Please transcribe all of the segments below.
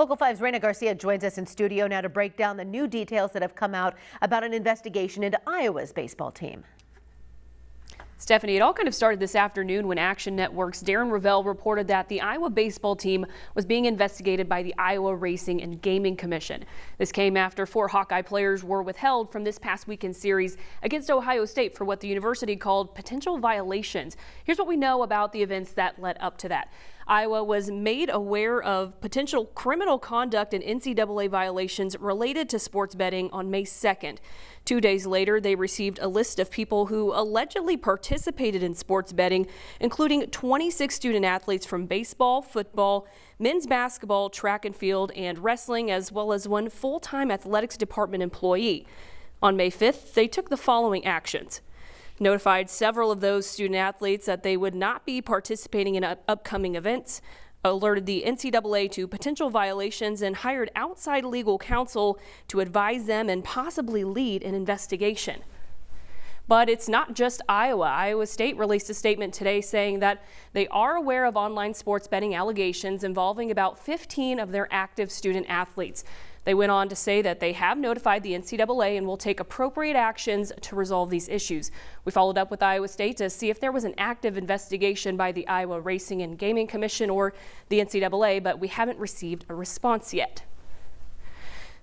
Local 5's Reina Garcia joins us in studio now to break down the new details that have come out about an investigation into Iowa's baseball team. Stephanie, it all kind of started this afternoon when Action Network's Darren Ravel reported that the Iowa baseball team was being investigated by the Iowa Racing and Gaming Commission. This came after 4 Hawkeye players were withheld from this past weekend series against Ohio State for what the university called potential violations. Here's what we know about the events that led up to that. Iowa was made aware of potential criminal conduct and NCAA violations related to sports betting on May 2nd. 2 days later, they received a list of people who allegedly participated in sports betting, including 26 student athletes from baseball, football, men's basketball, track and field, and wrestling, as well as 1 full-time athletics department employee. On May 5th, they took the following actions. Notified several of those student athletes that they would not be participating in upcoming events, alerted the NCAA to potential violations, and hired outside legal counsel to advise them and possibly lead an investigation. But it's not just Iowa. Iowa State released a statement today saying that they are aware of online sports betting allegations involving about 15 of their active student athletes. They went on to say that they have notified the NCAA and will take appropriate actions to resolve these issues. We followed up with Iowa State to see if there was an active investigation by the Iowa Racing and Gaming Commission or the NCAA, but we haven't received a response yet.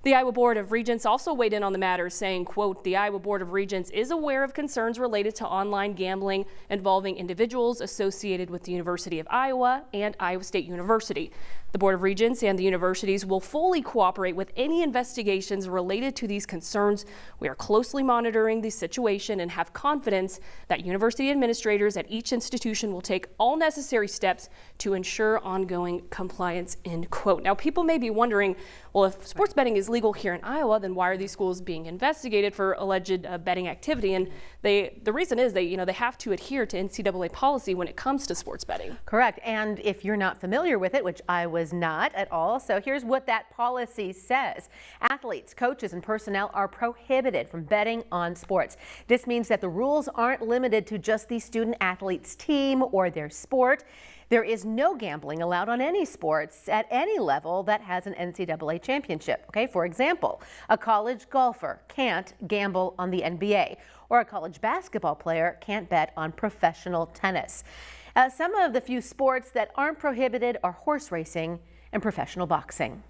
The Iowa Board of Regents also weighed in on the matter, saying, quote, the Iowa Board of Regents is aware of concerns related to online gambling involving individuals associated with the University of Iowa and Iowa State University. The Board of Regents and the universities will fully cooperate with any investigations related to these concerns. We are closely monitoring the situation and have confidence that university administrators at each institution will take all necessary steps to ensure ongoing compliance, end quote. Now, people may be wondering, well, if sports betting is legal here in Iowa, then why are these schools being investigated for alleged betting activity? And the reason is they have to adhere to NCAA policy when it comes to sports betting. Correct. And if you're not familiar with it, which I was not at all, so here's what that policy says. Athletes, coaches, and personnel are prohibited from betting on sports. This means that the rules aren't limited to just the student athlete's team or their sport. There is no gambling allowed on any sports at any level that has an NCAA championship. Okay, for example, a college golfer can't gamble on the NBA, or a college basketball player can't bet on professional tennis. Some of the few sports that aren't prohibited are horse racing and professional boxing.